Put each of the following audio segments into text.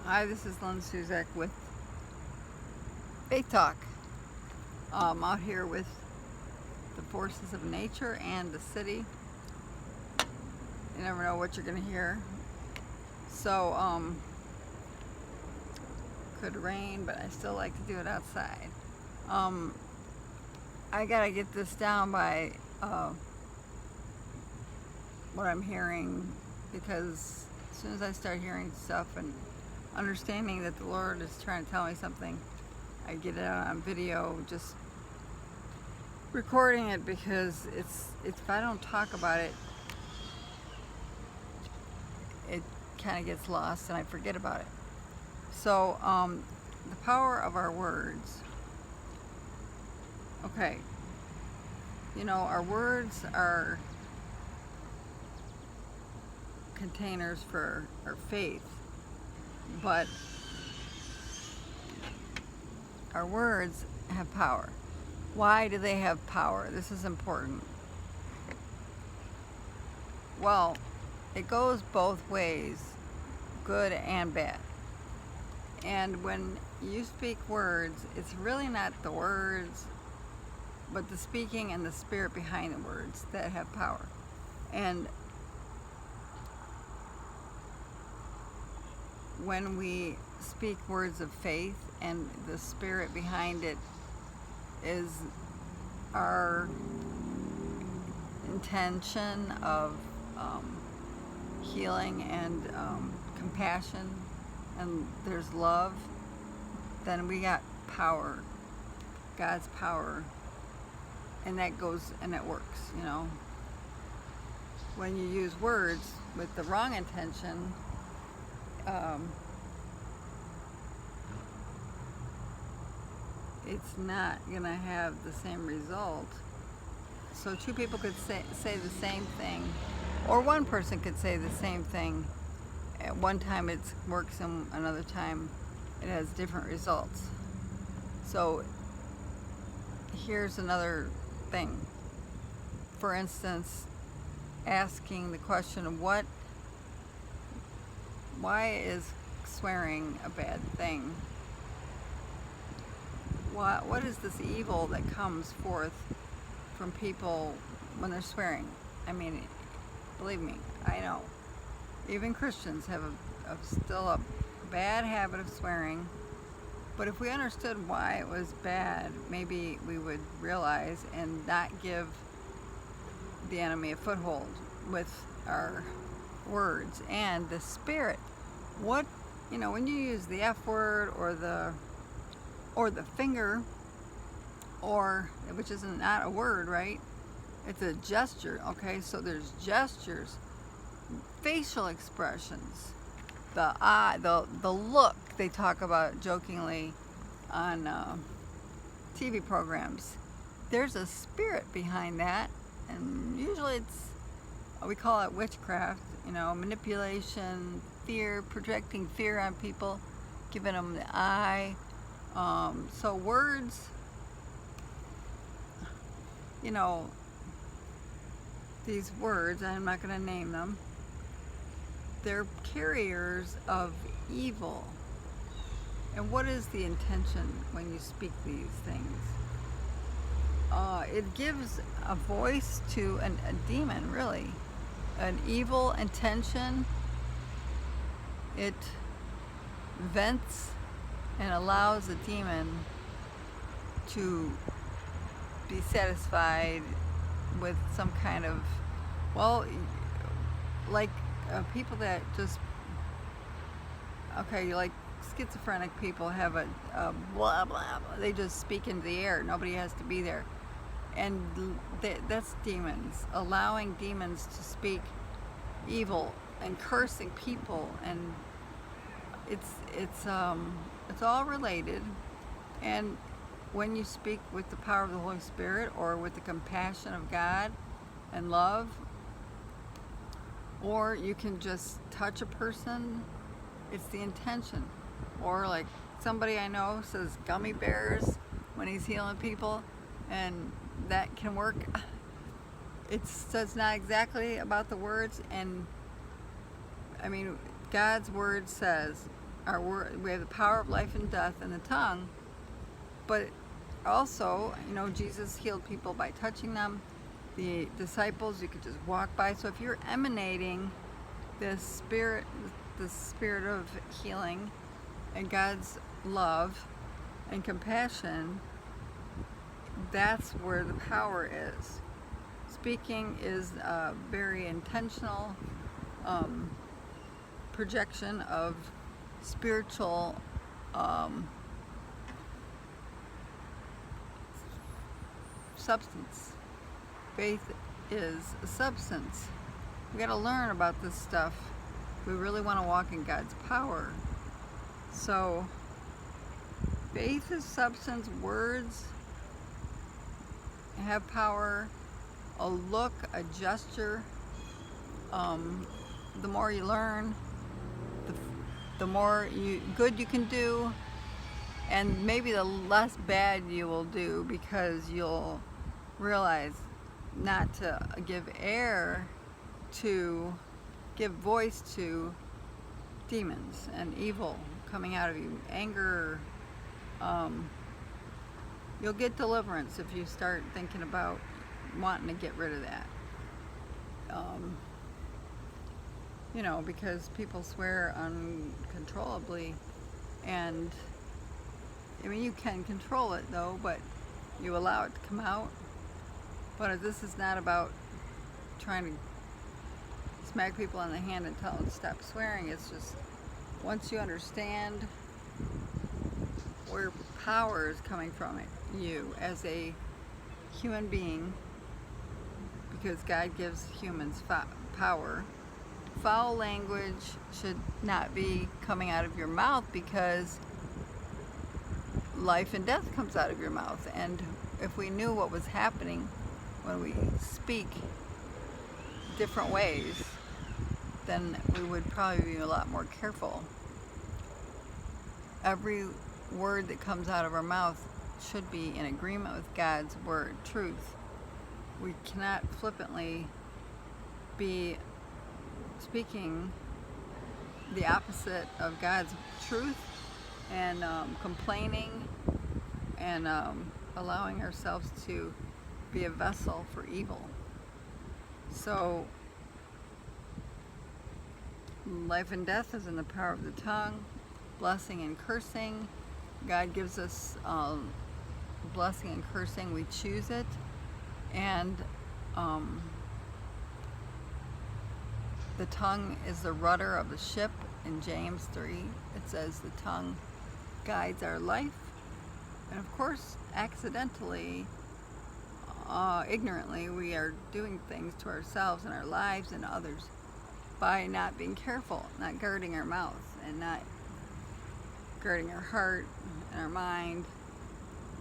Hi, this is Lynn Suzak with Faith Talk. I'm out here with the forces of nature and the city. You never know what you're going to hear. So, could rain, but I still like to do it outside. I gotta get this down by what I'm hearing, because as soon as I start hearing stuff and understanding that the Lord is trying to tell me something, I get it out on video, just recording it, because it's if I don't talk about it, it kind of gets lost and I forget about it. So the power of our words. Okay, you know, our words are containers for our faith, but our words have power. Why do they have power? This is important. Well, it goes both ways, good and bad. And when you speak words, it's really not the words, but the speaking and the spirit behind the words that have power. And when we speak words of faith and the spirit behind it is our intention of healing and compassion, and there's love, then we got power, God's power, and that goes and it works, you know. When you use words with the wrong intention, it's not gonna have the same result. So two people could say the same thing, or one person could say the same thing. At one time it works, and another time it has different results. So here's another thing. For instance, asking the question of why is swearing a bad thing? What is this evil that comes forth from people when they're swearing? I mean, believe me, I know. Even Christians have still a bad habit of swearing. But if we understood why it was bad, maybe we would realize and not give the enemy a foothold with our words and the spirit. What, you know, when you use the F word or the finger, or which is not a word, right? It's a gesture. Okay, so there's gestures, facial expressions, the eye, the look they talk about jokingly on TV programs. There's a spirit behind that, and usually we call it witchcraft, you know, manipulation, fear, projecting fear on people, giving them the eye. So words, you know, these words, I'm not going to name them, they're carriers of evil. And what is the intention when you speak these things? It gives a voice to a demon, really. An evil intention. It vents and allows a demon to be satisfied with some kind of, well, like people that just, okay, like schizophrenic people have a blah, blah, blah. They just speak into the air. Nobody has to be there. And that's demons, allowing demons to speak evil and cursing people, and it's all related. And when you speak with the power of the Holy Spirit, or with the compassion of God and love, or you can just touch a person, it's the intention. Or like somebody I know says gummy bears when he's healing people, and that can work. So it's not exactly about the words, and I mean, God's word says our word, we have the power of life and death in the tongue, but also, Jesus healed people by touching them. The disciples, you could just walk by. So if you're emanating this spirit of healing and God's love and compassion, that's where the power is. Speaking is a very intentional projection of spiritual substance. Faith is a substance. We got to learn about this stuff. We really want to walk in God's power. So, faith is substance. Words have power. A look, a gesture. The more you learn, the more good you can do, and maybe the less bad you will do, because you'll realize not to give voice to demons and evil coming out of you. Anger, you'll get deliverance if you start thinking about wanting to get rid of that. Because people swear uncontrollably, and you can control it though, but you allow it to come out. But this is not about trying to smack people on the hand and tell them to stop swearing. It's just, once you understand where power is coming from, you as a human being, because God gives humans power. Foul language should not be coming out of your mouth, because life and death comes out of your mouth. And if we knew what was happening when we speak different ways, then we would probably be a lot more careful. Every word that comes out of our mouth should be in agreement with God's word, truth. We cannot flippantly be speaking the opposite of God's truth, and complaining, and allowing ourselves to be a vessel for evil. So life and death is in the power of the tongue. Blessing and cursing, God gives us blessing and cursing. We choose it. And the tongue is the rudder of the ship. In James 3, it says the tongue guides our life. And of course, accidentally, ignorantly, we are doing things to ourselves and our lives and others by not being careful, not guarding our mouth, and not guarding our heart and our mind.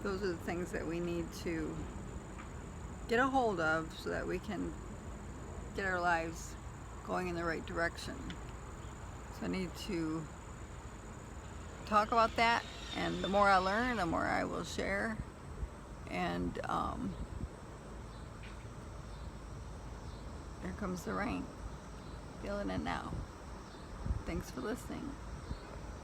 Those are the things that we need to get a hold of so that we can get our lives going in the right direction. So I need to talk about that, and the more I learn, the more I will share. And here comes the rain. Feeling it now. Thanks for listening.